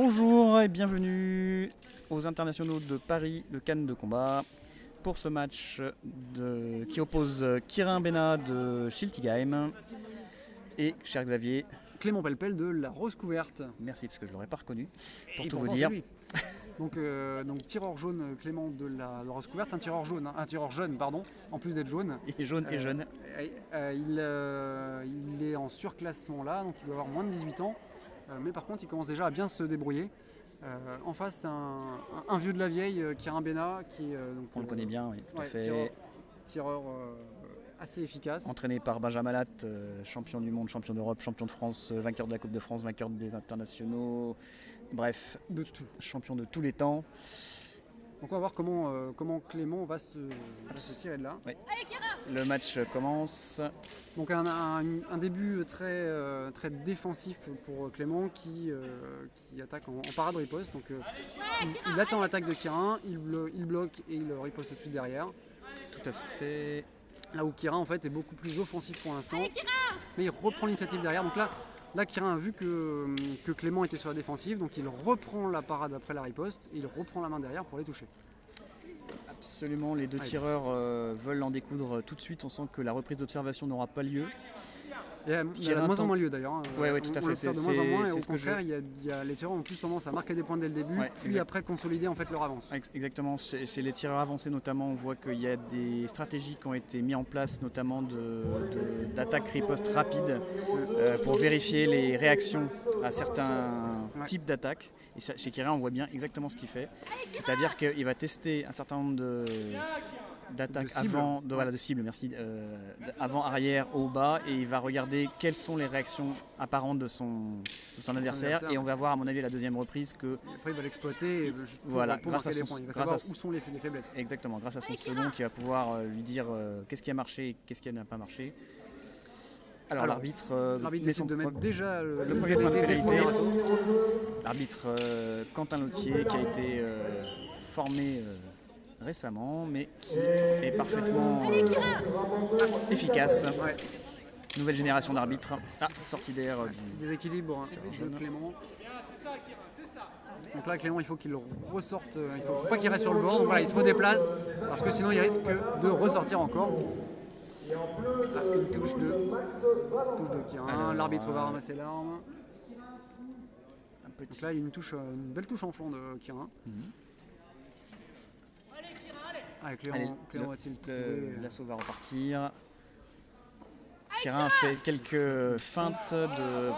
Bonjour et bienvenue aux internationaux de Paris, de Cannes de combat, pour ce match qui oppose Quirin Bena de Schiltigheim et, cher Xavier, Clément Pelpel de La Rose Couverte. merci parce que je ne l'aurais pas reconnu, pour Et tout vous pourtant, dire. Donc tireur jaune Clément de la Rose Couverte, un tireur jeune, en plus d'être jaune. Il est jaune et jeune. Il est en surclassement là, donc il doit avoir moins de 18 ans. Mais par contre, il commence déjà à bien se débrouiller. En face, un vieux de la vieille, Quirin Bena, qui On le connaît bien, oui, tout à fait. Tireur assez efficace. Entraîné par Benjamin Latte, champion du monde, champion d'Europe, champion de France, vainqueur de la Coupe de France, vainqueur des internationaux, bref, De tout. champion de tous les temps. Donc on va voir comment Clément va se tirer de là. Oui. Le match commence. Donc un début très défensif pour Clément qui attaque en parade riposte. Donc il attend l'attaque de Quirin, il bloque et il riposte tout de suite derrière. Tout à fait. Là où Quirin en fait est beaucoup plus offensif pour l'instant. Mais il reprend l'initiative derrière. Donc là Quirin a vu que Clément était sur la défensive, donc il reprend la parade après la riposte et il reprend la main derrière pour les toucher. Absolument, les deux tireurs veulent en découdre tout de suite. On sent que la reprise d'observation n'aura pas lieu. Il y a de moins en moins lieu d'ailleurs. Oui, tout à fait. C'est de moins en moins et au contraire, les tireurs ont plus tendance à marquer des points dès le début, puis après consolider en fait leur avance. Exactement, c'est les tireurs avancés notamment. On voit qu'il y a des stratégies qui ont été mises en place, notamment d'attaque riposte rapide pour vérifier les réactions à certains types d'attaques. Et chez Quirin, on voit bien exactement ce qu'il fait. C'est-à-dire qu'il va tester un certain nombre d'attaques de cible, avant, arrière, haut, bas, et il va regarder quelles sont les réactions apparentes de son adversaire, et on va voir à mon avis à la deuxième reprise que et après il va l'exploiter pour marquer des points. Il va savoir où sont les faiblesses. Exactement, grâce à son second qui va pouvoir lui dire qu'est-ce qui a marché et qu'est-ce qui n'a pas marché. Alors l'arbitre décide de mettre déjà le premier point de pénalité. assaut. L'arbitre Quentin Lautier qui a été formé récemment, mais qui est parfaitement efficace. Ouais. Nouvelle génération d'arbitres. Sortie d'air Petit déséquilibre de Clément. Donc là Clément il faut qu'il ressorte, il ne faut pas qu'il reste sur le bord, donc voilà, il se redéplace parce que sinon il risque de ressortir encore. Une touche de Quirin, l'arbitre va ramasser l'arme. Donc là il y a une belle touche en flanc de Quirin. Clément va-t-il trouver l'assaut va repartir. Quirin fait quelques feintes de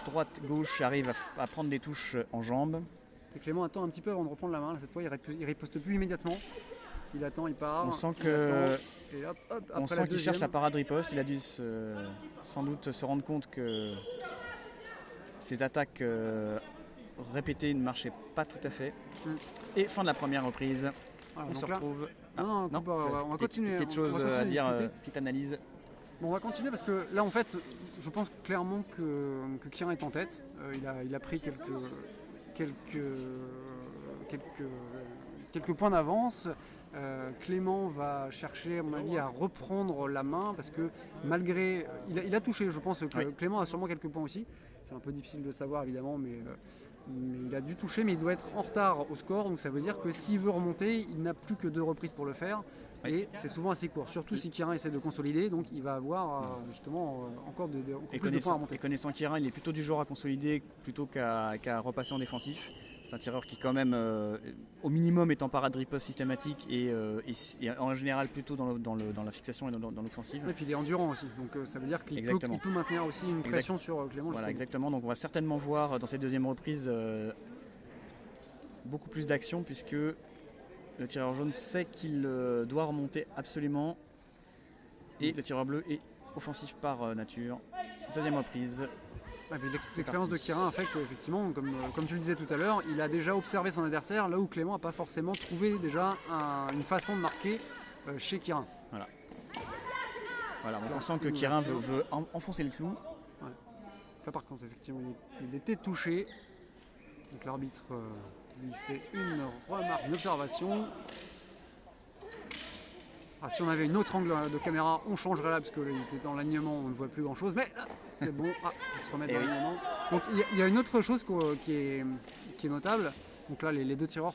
droite-gauche, arrive à prendre des touches en jambes. Et Clément attend un petit peu avant de reprendre la main. Cette fois il riposte plus immédiatement. Il attend, il part. On sent qu'il cherche la parade riposte. Il a dû sans doute se rendre compte que ses attaques répétées ne marchaient pas tout à fait. Et fin de la première reprise. Voilà, on se retrouve. on va continuer. Petite chose à dire, petite analyse. Bon, on va continuer parce que là en fait je pense clairement que Quirin est en tête. Il a pris quelques points d'avance. Clément va chercher à mon avis à reprendre la main parce que malgré... Il a touché, je pense que Clément a sûrement quelques points aussi. C'est un peu difficile de savoir évidemment, mais il a dû toucher, mais il doit être en retard au score, donc ça veut dire que s'il veut remonter, il n'a plus que 2 reprises pour le faire. Et c'est souvent assez court, surtout si Quirin essaie de consolider, donc il va avoir justement encore plus de points à remonter. Et connaissant Quirin, il est plutôt du genre à consolider plutôt qu'à repasser en défensif. C'est un tireur qui quand même, au minimum, est en parade riposte systématique et en général plutôt dans la fixation et dans l'offensive. Et puis il est endurant aussi, donc ça veut dire qu'il peut maintenir aussi une pression sur Clément. Voilà, exactement, donc on va certainement voir dans cette deuxième reprise beaucoup plus d'action puisque le tireur jaune sait qu'il doit remonter absolument et le tireur bleu est offensif par nature. Deuxième reprise. L'expérience de Quirin a fait qu'effectivement, comme tu le disais tout à l'heure, il a déjà observé son adversaire là où Clément n'a pas forcément trouvé déjà une façon de marquer chez Quirin. Voilà, on sent que Quirin veut enfoncer le clou. Ouais. Là par contre, effectivement, il était touché. Donc l'arbitre lui fait une remarque, une observation. Si on avait une autre angle de caméra, on changerait là parce qu'il était dans l'alignement, on ne voit plus grand chose. Mais là, c'est bon, on se remet dans l'alignement. Donc il y a une autre chose qui est qui est notable. Donc là, les deux tireurs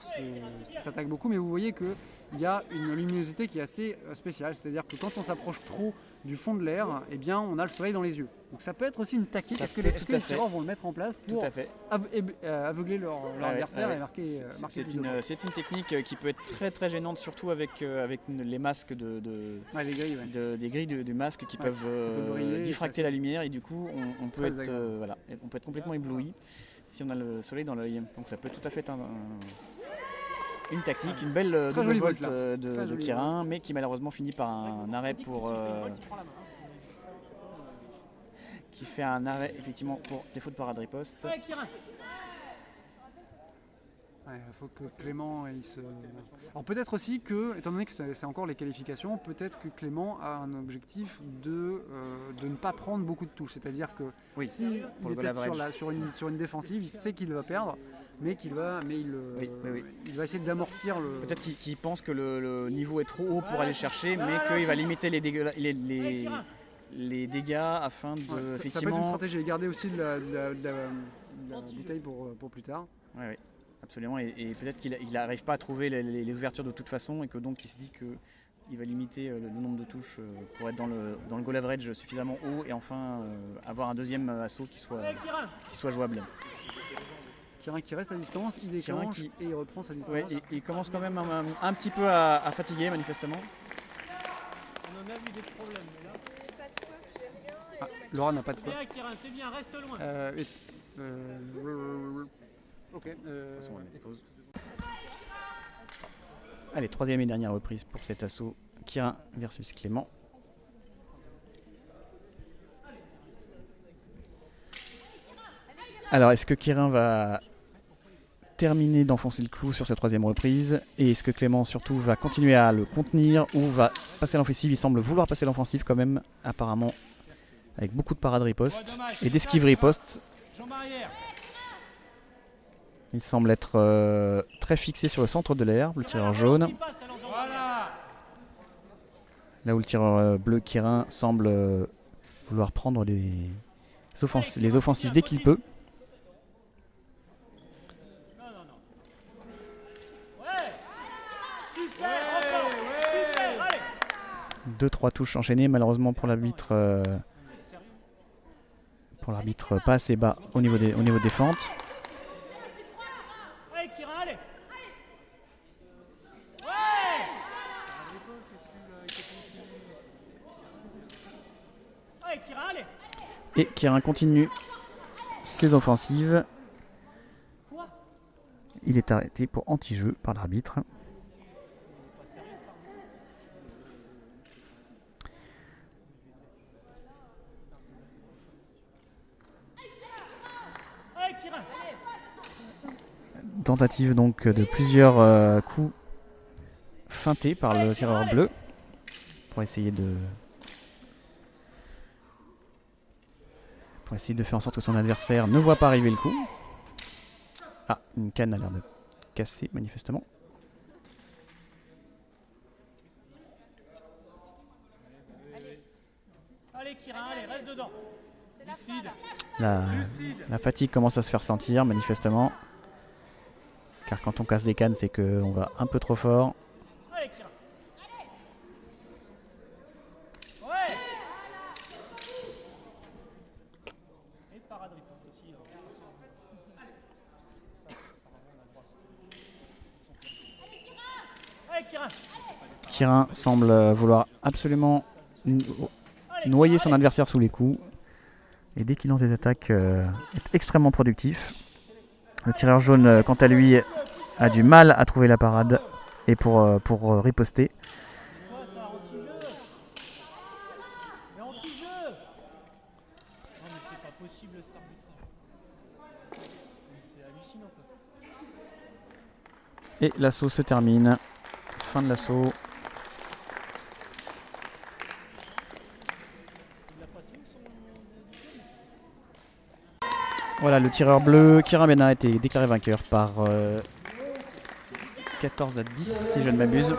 s'attaquent beaucoup, mais vous voyez qu'il y a une luminosité qui est assez spéciale. C'est-à-dire que quand on s'approche trop du fond de l'air, eh bien, on a le soleil dans les yeux. Donc ça peut être aussi une tactique. Est-ce que les tireurs vont le mettre en place pour aveugler leur adversaire et marquer c'est une technique qui peut être très très gênante, surtout avec les masques des grilles du masque qui peuvent diffracter la lumière, et du coup on peut être complètement ébloui si on a le soleil dans l'œil. Donc ça peut tout à fait être une tactique, une belle double volte de Quirin, mais qui malheureusement finit par un arrêt qui fait un arrêt effectivement pour défaut de parade riposte. Il faut que Clément Alors peut-être aussi que, étant donné que c'est encore les qualifications, peut-être que Clément a un objectif de ne pas prendre beaucoup de touches. C'est-à-dire que s'il est peut-être sur une défensive, il sait qu'il va perdre, mais il va essayer d'amortir le... Peut-être qu'il pense que le niveau est trop haut pour aller chercher, mais qu'il va limiter les dégâts afin de... Ça peut être une stratégie, et garder aussi de la bouteille pour plus tard. Oui. Absolument, et peut-être qu'il n'arrive pas à trouver les ouvertures de toute façon, et que donc il se dit qu'il va limiter le nombre de touches pour être dans le goal average suffisamment haut, et enfin avoir un deuxième assaut qui soit jouable. Quirin qui reste à distance, il déclenche et il reprend sa distance. Ouais, il commence quand même un petit peu à fatiguer manifestement. On en a vu des problèmes, mais là... Laura n'a pas de quoi. Quirin, c'est bien, reste loin. Ok. Allez, troisième et dernière reprise pour cet assaut Quirin versus Clément. Alors, est-ce que Quirin va terminer d'enfoncer le clou sur sa troisième reprise, et est-ce que Clément surtout va continuer à le contenir ou va passer à l'offensive? Il semble vouloir passer à l'offensive quand même, apparemment, avec beaucoup de parades riposte et d'esquives riposte. Il semble être très fixé sur le centre de l'air, le tireur jaune. Là où le tireur bleu Quirin semble vouloir prendre les offensives dès qu'il peut. 2-3 touches enchaînées, malheureusement pour l'arbitre pas assez bas au niveau des fentes. Et Quirin continue ses offensives. Il est arrêté pour anti-jeu par l'arbitre. Tentative donc de plusieurs coups feintés par le tireur bleu pour essayer de faire en sorte que son adversaire ne voit pas arriver le coup. Ah, une canne a l'air de casser manifestement. Allez Quirin, allez, reste dedans. La fatigue commence à se faire sentir manifestement. Car quand on casse des cannes, c'est qu'on va un peu trop fort. Allez Quirin. Ouais. Et parade riposte aussi. Allez Quirin. Quirin semble vouloir absolument noyer son adversaire sous les coups. Et dès qu'il lance des attaques, est extrêmement productif. Le tireur jaune, quant à lui, a du mal à trouver la parade et pour riposter. Et l'assaut se termine. Fin de l'assaut. Voilà, le tireur bleu Quirin Bénin a été déclaré vainqueur par 14 à 10 si je ne m'abuse.